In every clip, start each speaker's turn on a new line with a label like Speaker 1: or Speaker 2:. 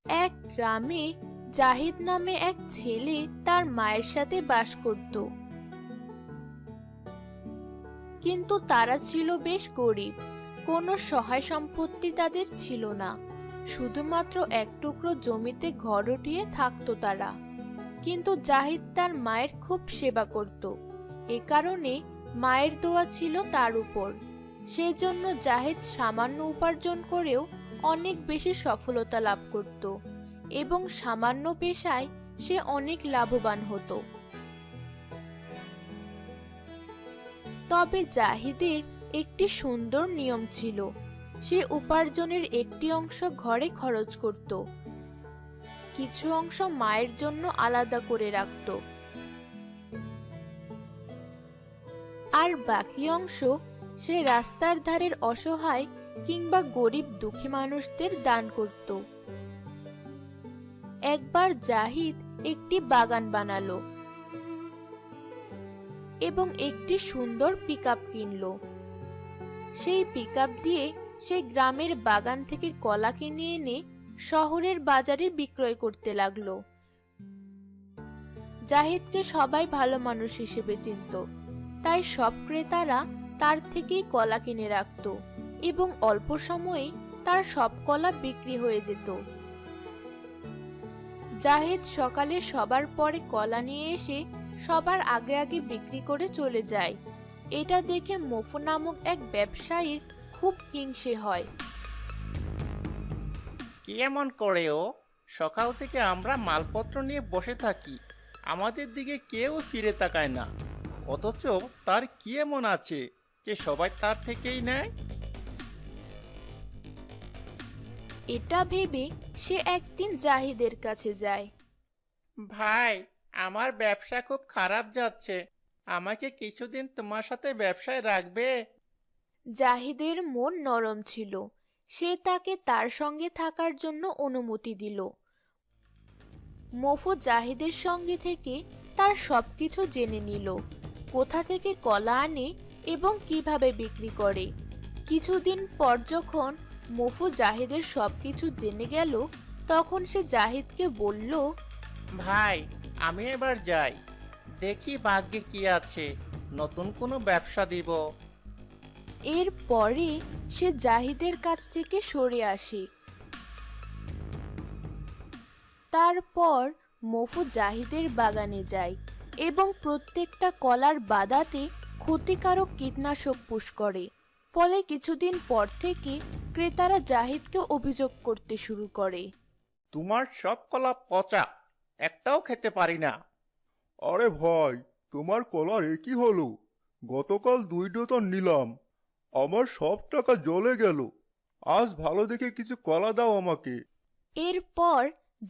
Speaker 1: এক গ্রামে জাহিদ নামে এক ছেলে তার মায়ের সাথে বাস করত। কিন্তু তারা ছিল বেশ গরিব, কোনো সহায় সম্পত্তি তাদের ছিল না। শুধুমাত্র এক টুকরো জমিতে ঘর উঠিয়ে থাকতো তারা। কিন্তু জাহিদ তার মায়ের খুব সেবা করত। এ কারণে মায়ের দোয়া ছিল তার উপর। সেজন্য জাহিদ সামান্য উপার্জন করেও অনেক বেশি সফলতা লাভ করত এবং সামান্য পেশায় সে অনেক লাভবান হতো। তবে জাহিদের একটি সুন্দর নিয়ম ছিল। সে উপার্জনের একটি অংশ ঘরে খরচ করত, কিছু অংশ মায়ের জন্য আলাদা করে রাখত, আর বাকি অংশ সে রাস্তার ধারের অসহায় কিংবা গরিব দুঃখী মানুষদের দান করত। একবার জাহিদ একটি বাগান বানালো এবং একটি সুন্দর পিকআপ কিনলো। সেই পিকআপ দিয়ে সে গ্রামের বাগান থেকে কলা কিনে এনে শহরের বাজারে বিক্রয় করতে লাগলো। জাহিদকে সবাই ভালো মানুষ হিসেবে চিনত, তাই সব ক্রেতারা তার থেকেই কলা কিনে রাখত এবং অল্প সময়ে তার সব কলা বিক্রি হয়ে যেত। জাহিদ সকালে সবার পরে কলা নিয়ে এসে সবার আগে আগে বিক্রি করে চলে যায়। এটা দেখে মফু নামক এক ব্যবসায়ীর খুব হিংসে হয়।
Speaker 2: কি এমন করে ও? সকাল থেকে আমরা মালপত্র নিয়ে বসে থাকি, আমাদের দিকে কেউ ফিরে তাকায় না, অথচ তার কি এমন আছে যে সবাই তার থেকেই নেয়?
Speaker 1: এটা ভেবে সে একদিন জাহিদের কাছে যায়।
Speaker 2: ভাই, আমার ব্যবসা খুব খারাপ যাচ্ছে, আমাকে কিছুদিন তোমার সাথে ব্যবসায় রাখবে?
Speaker 1: জাহিদের মন নরম ছিল। সে তাকে তার সঙ্গে থাকার জন্য অনুমতি দিল। মফু জাহিদের সঙ্গে থেকে তার সবকিছু জেনে নিল, কোথা থেকে কলা আনে এবং কিভাবে বিক্রি করে। কিছুদিন পর যখন মফু জাহিদের সবকিছু জেনে গেল, তখন সে জাহিদকে বলল,
Speaker 2: ভাই, আমি এবার যাই, দেখি ভাগ্যে কি আছে, নতুন কোনো ব্যবসা দিব।
Speaker 1: এরপরে সে জাহিদের কাছ থেকে সরে আসে। তারপর মফু জাহিদের বাগানে যায় এবং প্রত্যেকটা কলার বাদাতে ক্ষতিকারক কীটনাশক পুশ করে। ফলে কিছুদিন পর থেকে ক্রেতারা জাহিদকে অভিযোগ করতে শুরু করে।
Speaker 2: তোমার সব কলা পচা, একটাও খেতে পারি না।
Speaker 3: আরে ভাই, তোমার কলার এ কি হলো? গতকাল 2 ডজন নিলাম, আমার সব টাকা জলে গেল। আজ ভালো দেখে কিছু কলা দাও আমাকে।
Speaker 1: এরপর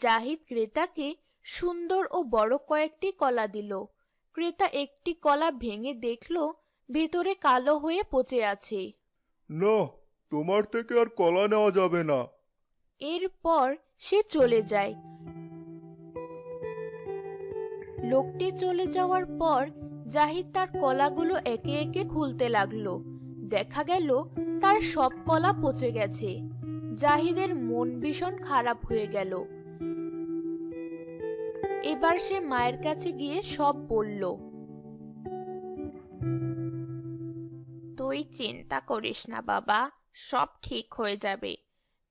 Speaker 1: জাহিদ ক্রেতাকে সুন্দর ও বড় কয়েকটি কলা দিল। ক্রেতা একটি কলা ভেঙে দেখল ভেতরে কালো হয়ে পচে আছে।
Speaker 3: না, তোমার থেকে আর কলা নেওয়া যাবে না।
Speaker 1: এরপর সে চলে যায়। লোকটি চলে যাওয়ার পর জাহিদ তার কলাগুলো একে একে খুলতে লাগলো। দেখা গেল তার সব কলা পচে গেছে। জাহিদের মন ভীষণ খারাপ হয়ে গেল। এবার সে মায়ের কাছে গিয়ে সব বলল। তুই চিন্তা করিস না বাবা, সব ঠিক হয়ে যাবে।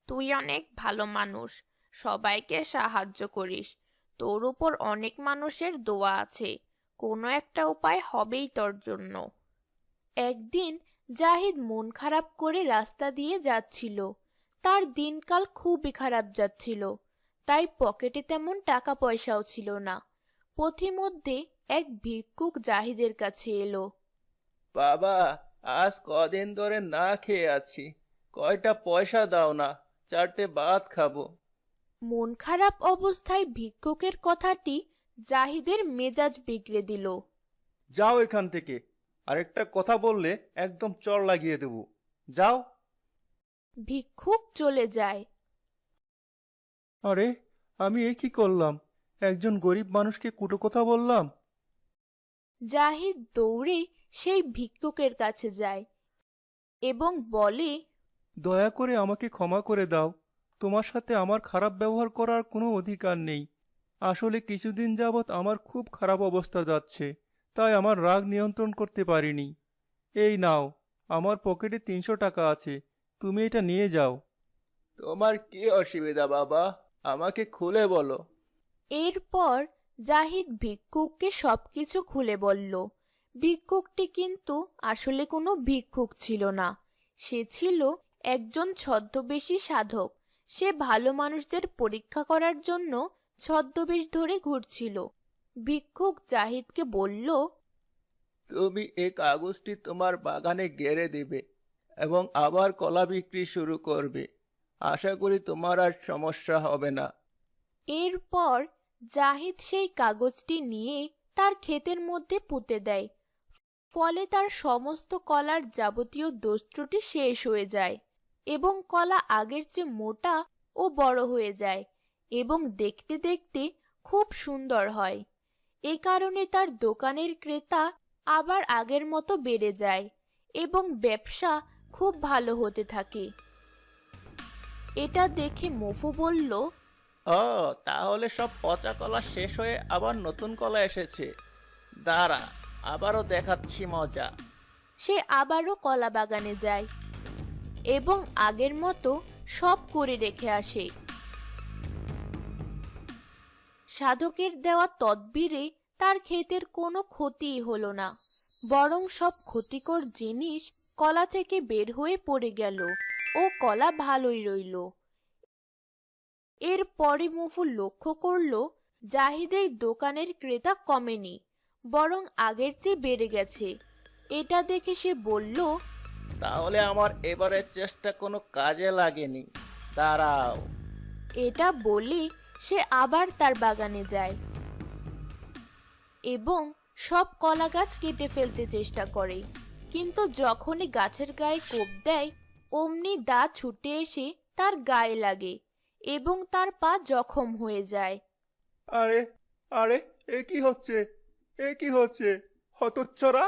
Speaker 1: তুই অনেক ভালো মানুষ, সবাইকে সাহায্য করিস, তোর উপর অনেক মানুষের দোয়া আছে, কোনো একটা উপায় হবেই তোর জন্য। একদিন জাহিদ মন খারাপ করে রাস্তা দিয়ে যাচ্ছিল। তার দিনকাল খুবই খারাপ যাচ্ছিল, তাই পকেটে তেমন টাকা পয়সাও ছিল না। পথিমধ্যে এক ভিক্ষুক জাহিদের কাছে এলো।
Speaker 2: বাবা, আজ কদিন ধরে না খেয়ে আছি, কয়টা পয়সা দাও না, 4টে ভাত খাবো।
Speaker 1: মন খারাপ অবস্থায় ভিক্ষুকের কথাটি জাহিদের মেজাজ বিগড়ে দিল।
Speaker 3: যাও এখান থেকে, আরেকটা কথা বললে একদম চড় লাগিয়ে দেব। যাও।
Speaker 1: ভিক্ষুক চলে যায়।
Speaker 3: আরে, আমি এ কি করলাম? একজন গরিব মানুষকে কুটো কথা বললাম।
Speaker 1: জাহিদ দৌড়ে সেই ভিক্ষুকের কাছে যায় এবং বলে,
Speaker 3: দয়া করে আমাকে ক্ষমা করে দাও, তোমার সাথে আমার খারাপ ব্যবহার করার কোনো অধিকার নেই। আসলে কিছুদিন যাবৎ আমার খুব খারাপ অবস্থা যাচ্ছে, তাই আমার রাগ নিয়ন্ত্রণ করতে পারিনি। এই নাও, আমার পকেটে 300 টাকা আছে, তুমি এটা নিয়ে যাও। তোমার কি অসুবিধা বাবা, আমাকে খুলে বলো।
Speaker 1: এরপর জাহিদ ভিক্ষুককে সবকিছু খুলে বলল। ভিক্ষুকটি কিন্তু আসলে কোনো ভিক্ষুক ছিল না, সে ছিল একজন ছদ্মবেশী সাধক। সে ভালো মানুষদের পরীক্ষা করার জন্য ছদ্মবেশ ধরে ঘুরছিল। ভিক্ষুক জাহিদকে বলল,
Speaker 3: তুমি এই কাগজটি তোমার বাগানে গেড়ে দিবে এবং আবার কলা বিক্রি শুরু করবে। আশা করি তোমার আর সমস্যা হবে না।
Speaker 1: এরপর জাহিদ সেই কাগজটি নিয়ে তার ক্ষেতের মধ্যে পুঁতে দেয়। ফলে তার সমস্ত কলার যাবতীয় দোষ ত্রুটি শেষ হয়ে যায় এবং কলা আগের চেয়ে মোটা ও বড় হয়ে যায় এবং দেখতে দেখতে খুব সুন্দর হয়। এ কারণে তার দোকানের ক্রেতা আবার আগের মতো বেড়ে যায় এবং ব্যবসা খুব ভালো হতে থাকে। এটা দেখে মফু বলল,
Speaker 2: ও, তাহলে সব পচা কলা শেষ হয়ে আবার নতুন কলা এসেছে। দাঁড়া, আবারও দেখাচ্ছি মজা।
Speaker 1: সে আবারও কলা বাগানে যায় এবং আগের মতো সব করে রেখে আসে। সাধকের দেওয়া তদবিরে তার ক্ষেতের কোনো ক্ষতিই হলো না, বরং সব ক্ষতিকর জিনিস কলা থেকে বের হয়ে পড়ে গেল ও কলা ভালোই রইল। এরপরে মফু লক্ষ্য করল জাহিদের দোকানের ক্রেতা কমেনি, বরং আগের চেয়ে বেড়ে গেছে। এটা দেখে সে বলল,
Speaker 2: তাহলে আমার এবারের চেষ্টা কোনো কাজে লাগেনি। দাঁড়াও।
Speaker 1: এটা বলে সে আবার তার বাগানে যায় এবং সব কলা গাছ কেটে ফেলতে চেষ্টা করে, কিন্তু যখনই গাছের গায়ে কোপ দেয় অমনি দা ছুটে এসে তার গায়ে লাগে এবং তার পা জখম হয়ে যায়।
Speaker 3: আরে আরে, এ কি হচ্ছে, এ কি হচ্ছে? হতচ্ছাড়া,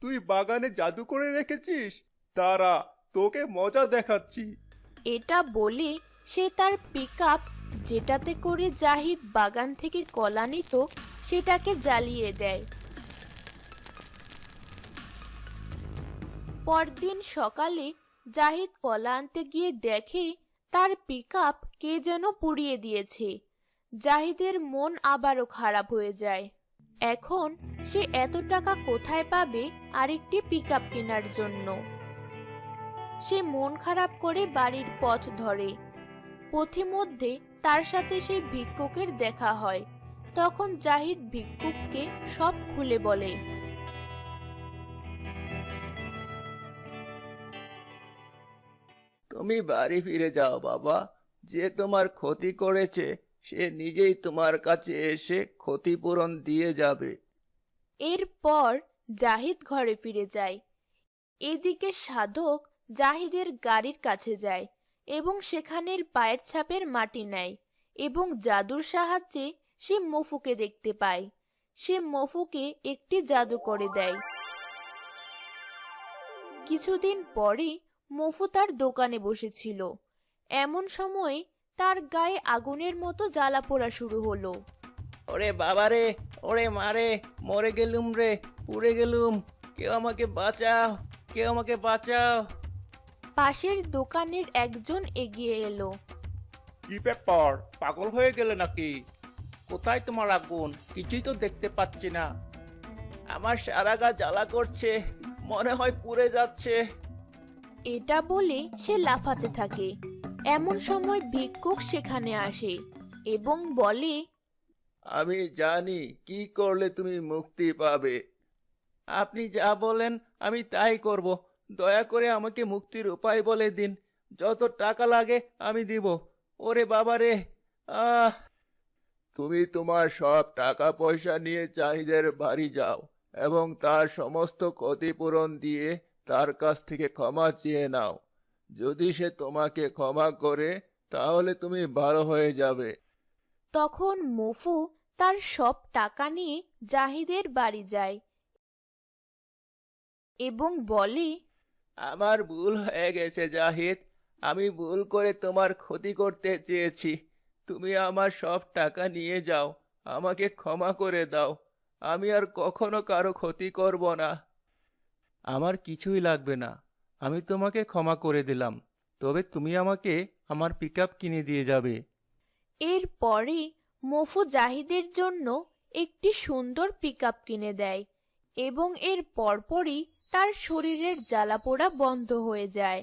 Speaker 3: তুই বাগানে জাদু করে রেখেছিস? দাঁড়া, তোকে মজা দেখাচ্ছি।
Speaker 1: এটা বলে সে তার পিকআপ, যেটাতে করে জাহিদ বাগান থেকে কলা নিত, সেটাকে জ্বালিয়ে দেয়। পরদিন সকালে জাহিদ কলা আনতে গিয়ে দেখে তার পিকআপ কে যেন পুড়িয়ে দিয়েছে। জাহিদের মন আবারও খারাপ হয়ে যায়। এখন সে এত টাকা কোথায় পাবে আরেকটি পিকআপ কেনার জন্য? সে মন খারাপ করে বাড়ির পথ ধরে। পথিমধ্যে তার সাথে সেই ভিক্ষুকের দেখা হয়। তখন জাহিদ ভিক্ষুককে সব খুলে বলে।
Speaker 3: তুমি বাড়ি ফিরে যাও বাবা, যে তোমার ক্ষতি করেছে সে নিজেই তোমার কাছে এসে ক্ষতিপূরণ দিয়ে যাবে।
Speaker 1: এরপর জাহিদ ঘরে ফিরে যায়। এদিকে সাধক জাহিদের গাড়ির কাছে যায় এবং সেখানের পায়ের ছাপের মাটি নেয় এবং জাদুর সাহায্যে সে মফুকে দেখতে পায়। সে মফুকে একটি জাদু করে দেয়। কিছুদিন পরে মফু তার দোকানে বসেছিল। এমন সময় তার গায়ে আগুনের মতো জ্বালা পোড়া শুরু হলো।
Speaker 2: ওরে বাবারে, ওরে মারে, মরে গেলুম রে, পুড়ে গেলুম। কেউ আমাকে বাঁচাও, কেউ আমাকে বাঁচাও।
Speaker 1: পাশের দোকানের একজন এগিয়ে এলো।
Speaker 2: কি ব্যাপার, পাগল হয়ে গেলে নাকি? কোথায় তোমার আগুন? কিছুই তো দেখতে পাচ্ছি না। আমার সারা গা জ্বালা করছে, মনে হয় পুড়ে যাচ্ছে।
Speaker 1: এটা বলে সে লাফাতে থাকে। এমন সময় ভিক্ষুক সেখানে আসে এবং বলে,
Speaker 3: আমি জানি কি করলে তুমি মুক্তি পাবে।
Speaker 2: আপনি যা বলেন আমি তাই করব। দয়া করে আমাকে মুক্তির উপায় বলে দিন। যত টাকা লাগে আমি দিব। ওরে বাবা রে, আহ!
Speaker 3: তুমি তোমার সব টাকা পয়সা নিয়ে জাহিদের বাড়ি যাও এবং তার সমস্ত ক্ষতিপূরণ দিয়ে তার কাছ থেকে ক্ষমা চেয়ে নাও। যদি সে তোমাকে ক্ষমা করে তাহলে তুমি ভালো হয়ে যাবে।
Speaker 1: তখন মফু তার সব টাকা নিয়ে জাহিদের বাড়ি যায় এবং বলে,
Speaker 2: আমার ভুল হয়ে গেছে জাহিদ।
Speaker 3: আমি ভুল করে তোমার ক্ষতি করতে চেয়েছি। তুমি আমার সব টাকা নিয়ে যাও, আমাকে ক্ষমা করে দাও। আমি আর কখনো কারো ক্ষতি করব না। আমার কিছুই লাগবে না, আমি তোমাকে ক্ষমা করে দিলাম। তবে তুমি আমাকে আমার পিকআপ কিনে দিয়ে যাবে।
Speaker 1: এরপরে মফু জাহিদের জন্য একটি সুন্দর পিকআপ কিনে দেয় এবং এর পরপরই তার শরীরের জ্বালাপোড়া বন্ধ হয়ে যায়।